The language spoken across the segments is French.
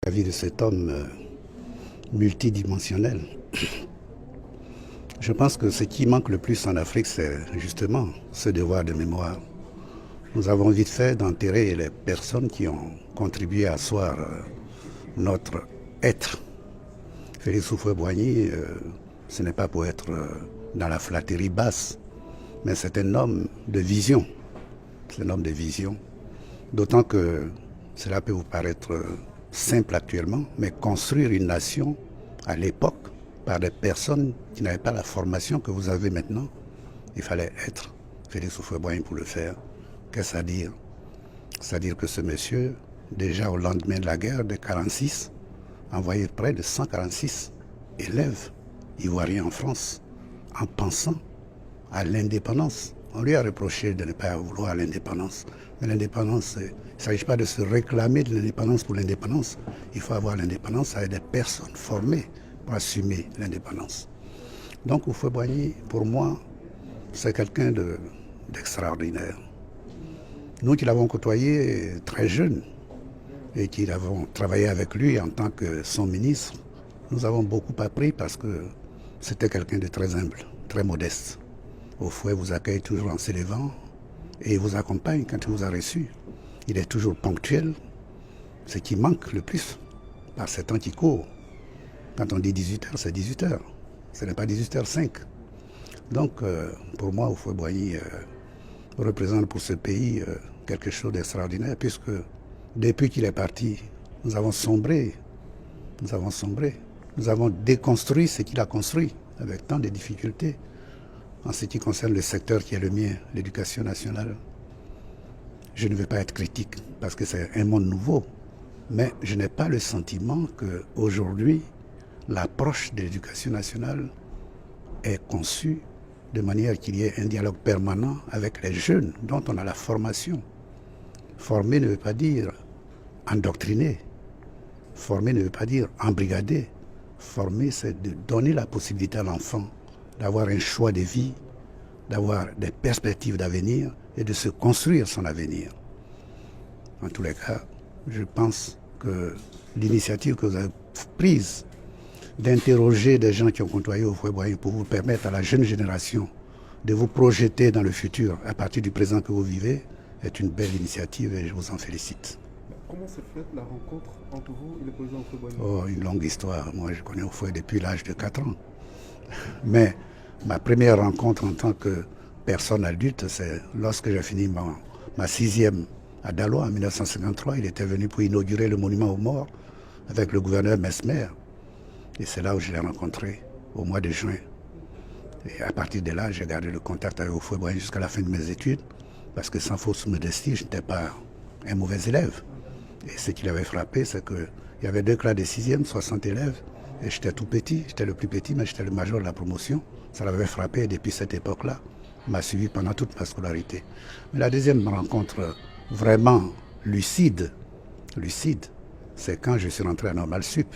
La vie de cet homme multidimensionnel. Je pense que ce qui manque le plus en Afrique, c'est justement ce devoir de mémoire. Nous avons vite fait d'enterrer les personnes qui ont contribué à asseoir notre être. Félix Houphouët-Boigny, ce n'est pas pour être dans la flatterie basse, mais c'est un homme de vision. C'est un homme de vision. D'autant que cela peut vous paraître simple actuellement, mais construire une nation à l'époque par des personnes qui n'avaient pas la formation que vous avez maintenant, il fallait être Félix Houphouët-Boigny pour le faire. Qu'est-ce à dire? C'est-à-dire que ce monsieur, déjà au lendemain de la guerre de 1946, a envoyé près de 146 élèves ivoiriens en France en pensant à l'indépendance. On lui a reproché de ne pas vouloir l'indépendance. Mais l'indépendance, il ne s'agit pas de se réclamer de l'indépendance pour l'indépendance. Il faut avoir l'indépendance avec des personnes formées pour assumer l'indépendance. Donc Houphouët-Boigny, pour moi, c'est quelqu'un d'extraordinaire. Nous qui l'avons côtoyé très jeune et qui avons travaillé avec lui en tant que son ministre, nous avons beaucoup appris parce que c'était quelqu'un de très humble, très modeste. Houphouët vous accueille toujours en s'élevant et il vous accompagne quand il vous a reçu. Il est toujours ponctuel, ce qui manque le plus par ces temps qui courent. Quand on dit 18h, c'est 18h. Ce n'est pas 18h05. Donc, pour moi, Houphouët-Boigny représente pour ce pays quelque chose d'extraordinaire, puisque depuis qu'il est parti, nous avons sombré. Nous avons sombré. Nous avons déconstruit ce qu'il a construit avec tant de difficultés. En ce qui concerne le secteur qui est le mien, l'éducation nationale, je ne vais pas être critique parce que c'est un monde nouveau, mais je n'ai pas le sentiment qu'aujourd'hui, l'approche de l'éducation nationale est conçue de manière qu'il y ait un dialogue permanent avec les jeunes dont on a la formation. Former ne veut pas dire endoctriner. Former ne veut pas dire embrigader. Former, c'est de donner la possibilité à l'enfant d'avoir un choix de vie, d'avoir des perspectives d'avenir et de se construire son avenir. En tous les cas, je pense que l'initiative que vous avez prise d'interroger des gens qui ont côtoyé Houphouët-Boigny pour vous permettre à la jeune génération de vous projeter dans le futur à partir du présent que vous vivez est une belle initiative et je vous en félicite. Comment s'est faite la rencontre entre vous et le président Houphouët-Boigny? Oh, une longue histoire. Moi, je connais Houphouët depuis l'âge de 4 ans. Mais ma première rencontre en tant que personne adulte, c'est lorsque j'ai fini ma sixième à Daloa en 1953. Il était venu pour inaugurer le monument aux morts avec le gouverneur Mesmer. Et c'est là où je l'ai rencontré, au mois de juin. Et à partir de là, j'ai gardé le contact avec Houphouët-Boigny jusqu'à la fin de mes études, parce que sans fausse modestie, je n'étais pas un mauvais élève. Et ce qui l'avait frappé, c'est qu'il y avait 2 classes de 6e, 60 élèves, et j'étais tout petit, j'étais le plus petit, mais j'étais le major de la promotion. Ça l'avait frappé, et depuis cette époque-là, il m'a suivi pendant toute ma scolarité. Mais la deuxième rencontre vraiment lucide, c'est quand je suis rentré à Normal Sup,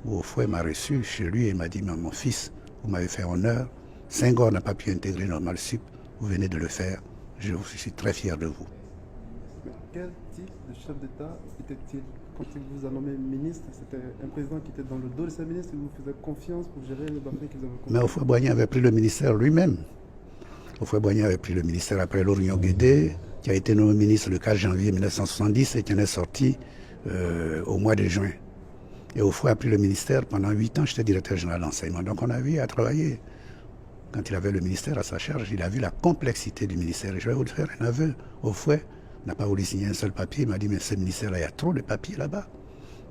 où Houphouët m'a reçu chez lui et m'a dit, mon fils, vous m'avez fait honneur, Senghor n'a pas pu intégrer Normal Sup, vous venez de le faire, je suis très fier de vous. Quel type de chef d'État était-il? Quand il vous a nommé ministre, c'était un président qui était dans le dos de ses ministres, il vous faisait confiance pour gérer le dossier qu'ils avaient confié. Mais Houphouët-Boigny avait pris le ministère lui-même. Houphouët-Boigny avait pris le ministère après Lorignon Guédé, qui a été nommé ministre le 4 janvier 1970 et qui en est sorti au mois de juin. Et Houphouët a pris le ministère pendant 8 ans, j'étais directeur général d'enseignement. Donc on a vu à travailler. Quand il avait le ministère à sa charge, il a vu la complexité du ministère. Et je vais vous faire un aveu. Houphouët n'a pas voulu signer un seul papier. Il m'a dit, mais ce ministère-là, il y a trop de papiers là-bas.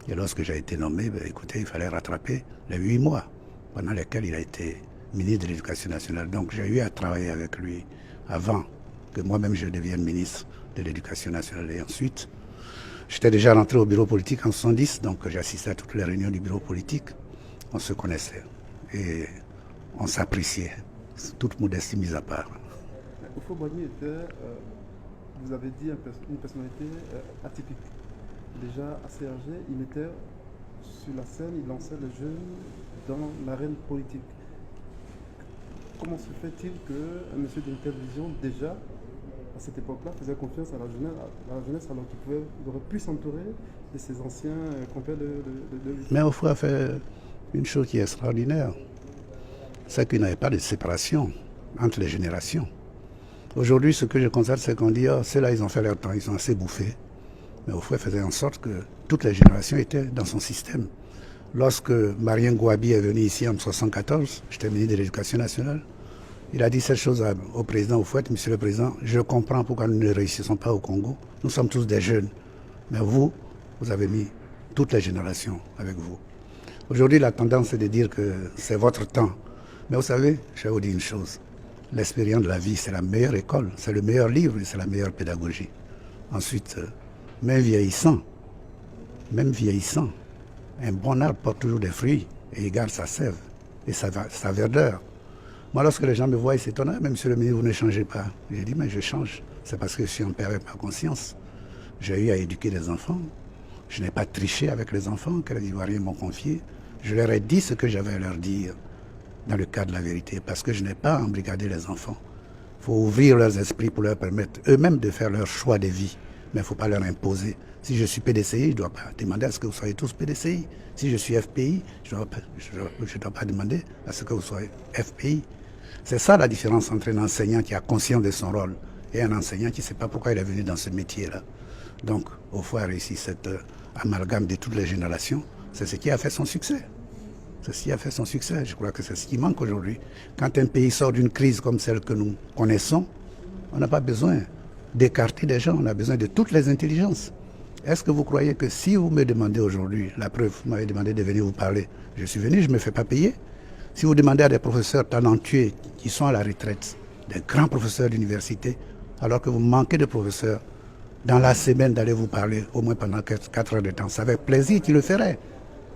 Et lorsque j'ai été nommé, écoutez, il fallait rattraper les 8 mois pendant lesquels il a été ministre de l'Éducation nationale. Donc j'ai eu à travailler avec lui avant que moi-même je devienne ministre de l'Éducation nationale. Et ensuite, j'étais déjà rentré au bureau politique en 1970, donc j'assistais à toutes les réunions du bureau politique. On se connaissait et on s'appréciait, toute modestie mise à part. Houphouët-Boigny était, vous avez dit, une personnalité atypique. Déjà assez âgé, il était sur la scène, il lançait les jeunes dans l'arène politique. Comment se fait-il qu'un monsieur d'une telle vision, déjà, à cette époque-là, faisait confiance à la jeunesse alors qu'il aurait pu s'entourer de ses anciens compères de lui. Mais Oufouet a fait une chose qui est extraordinaire, c'est qu'il n'y avait pas de séparation entre les générations. Aujourd'hui, ce que je constate, c'est qu'on dit, oh, ceux-là, ils ont fait leur temps, ils ont assez bouffé. Mais Oufouet faisait en sorte que toutes les générations étaient dans son système. Lorsque Marien Gouabi est venu ici en 1974, j'étais ministre de l'Éducation nationale, il a dit cette chose au président Oufouet: Monsieur le Président, je comprends pourquoi nous ne réussissons pas au Congo. Nous sommes tous des jeunes. Mais vous avez mis toutes les générations avec vous. Aujourd'hui, la tendance est de dire que c'est votre temps. Mais vous savez, je vais vous dire une chose. L'expérience de la vie, c'est la meilleure école, c'est le meilleur livre et c'est la meilleure pédagogie. Ensuite, même vieillissant, un bon arbre porte toujours des fruits et il garde sa sève et sa verdeur. Moi, lorsque les gens me voient, ils s'étonnent: mais monsieur le ministre, vous ne changez pas. J'ai dit: mais je change. C'est parce que je suis un père avec ma conscience. J'ai eu à éduquer des enfants. Je n'ai pas triché avec les enfants que les Ivoiriens m'ont confiés. Je leur ai dit ce que j'avais à leur dire dans le cadre de la vérité, parce que je n'ai pas embrigadé les enfants. Il faut ouvrir leurs esprits pour leur permettre eux-mêmes de faire leur choix de vie. Mais il ne faut pas leur imposer. Si je suis PDCI, je ne dois pas demander à ce que vous soyez tous PDCI. Si je suis FPI, je ne dois pas demander à ce que vous soyez FPI. C'est ça la différence entre un enseignant qui a conscience de son rôle et un enseignant qui ne sait pas pourquoi il est venu dans ce métier-là. Donc, Oufouet a réussi cet amalgame de toutes les générations. C'est ce qui a fait son succès. C'est ce qui a fait son succès. Je crois que c'est ce qui manque aujourd'hui. Quand un pays sort d'une crise comme celle que nous connaissons, on n'a pas besoin d'écarter des gens, on a besoin de toutes les intelligences. Est-ce que vous croyez que si vous me demandez aujourd'hui, la preuve, vous m'avez demandé de venir vous parler, je suis venu, je ne me fais pas payer. Si vous demandez à des professeurs talentueux qui sont à la retraite, des grands professeurs d'université, alors que vous manquez de professeurs, dans la semaine d'aller vous parler au moins pendant 4 heures de temps, ça fait plaisir qu'il le ferait.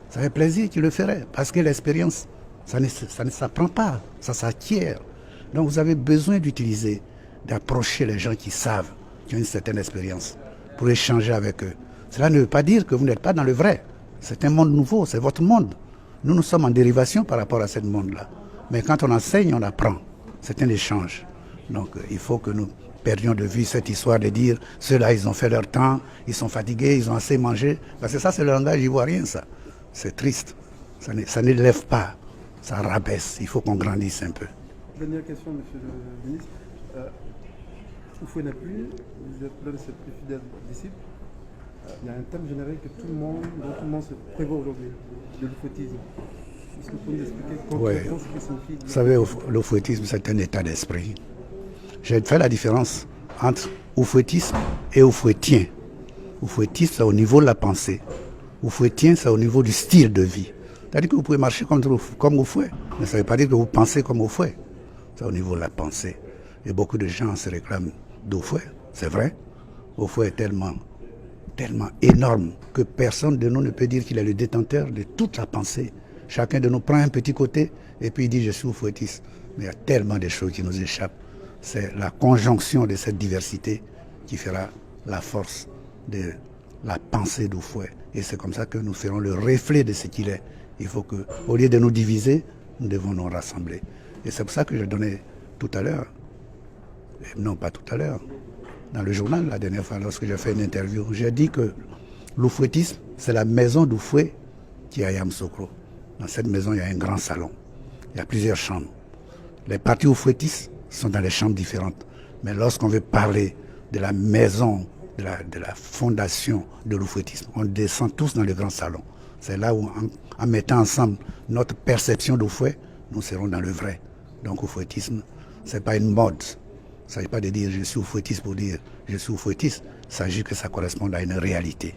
Ça fait plaisir qu'il le ferait, parce que l'expérience, ça ne s'apprend pas, ça s'acquiert. Donc vous avez besoin d'utiliser, d'approcher les gens qui savent, qui ont une certaine expérience, pour échanger avec eux. Cela ne veut pas dire que vous n'êtes pas dans le vrai. C'est un monde nouveau, c'est votre monde. Nous sommes en dérivation par rapport à ce monde-là. Mais quand on enseigne, on apprend. C'est un échange. Donc il faut que nous perdions de vue cette histoire de dire ceux-là, ils ont fait leur temps, ils sont fatigués, ils ont assez mangé. Parce que ça, c'est le langage ivoirien, ça. C'est triste. Ça n'élève pas, ça rabaisse. Il faut qu'on grandisse un peu. Dernière question, monsieur le ministre. Oufouet n'est plus, vous êtes l'un de ses plus fidèles disciples. Il y a un thème générique dont tout le monde se prévoit aujourd'hui, de l'oufouettisme. Est-ce que vous pouvez nous expliquer concrètement ce que signifie? Vous savez, l'oufouettisme, c'est un état d'esprit. J'ai fait la différence entre oufouettisme et oufouettien. Oufouettisme, c'est au niveau de la pensée. Oufouettien, c'est au niveau du style de vie. C'est-à-dire que vous pouvez marcher comme Oufouet, mais ça ne veut pas dire que vous pensez comme Oufouet. C'est au niveau de la pensée. Et beaucoup de gens se réclament d'Oufouet, c'est vrai. Oufouet est tellement énorme que personne de nous ne peut dire qu'il est le détenteur de toute la pensée. Chacun de nous prend un petit côté et puis il dit: je suis oufouettiste. Mais il y a tellement de choses qui nous échappent. C'est la conjonction de cette diversité qui fera la force de la pensée d'Oufouet. Et c'est comme ça que nous serons le reflet de ce qu'il est. Il faut que, au lieu de nous diviser, nous devons nous rassembler. Et c'est pour ça que j'ai donné tout à l'heure, non pas tout à l'heure, dans le journal, la dernière fois, lorsque j'ai fait une interview, j'ai dit que l'oufouettisme, c'est la maison d'Oufouet qui est à Yamoussoukro. Dans cette maison, il y a un grand salon. Il y a plusieurs chambres. Les partis oufouettistes sont dans les chambres différentes. Mais lorsqu'on veut parler de la maison, de la fondation de l'oufouettisme, on descend tous dans le grand salon. C'est là où, en mettant ensemble notre perception d'Oufouet, nous serons dans le vrai. Donc, oufouettisme, ce n'est pas une mode. Il ne s'agit pas de dire je suis oufouettiste pour dire je suis oufouettiste. Il s'agit que ça corresponde à une réalité.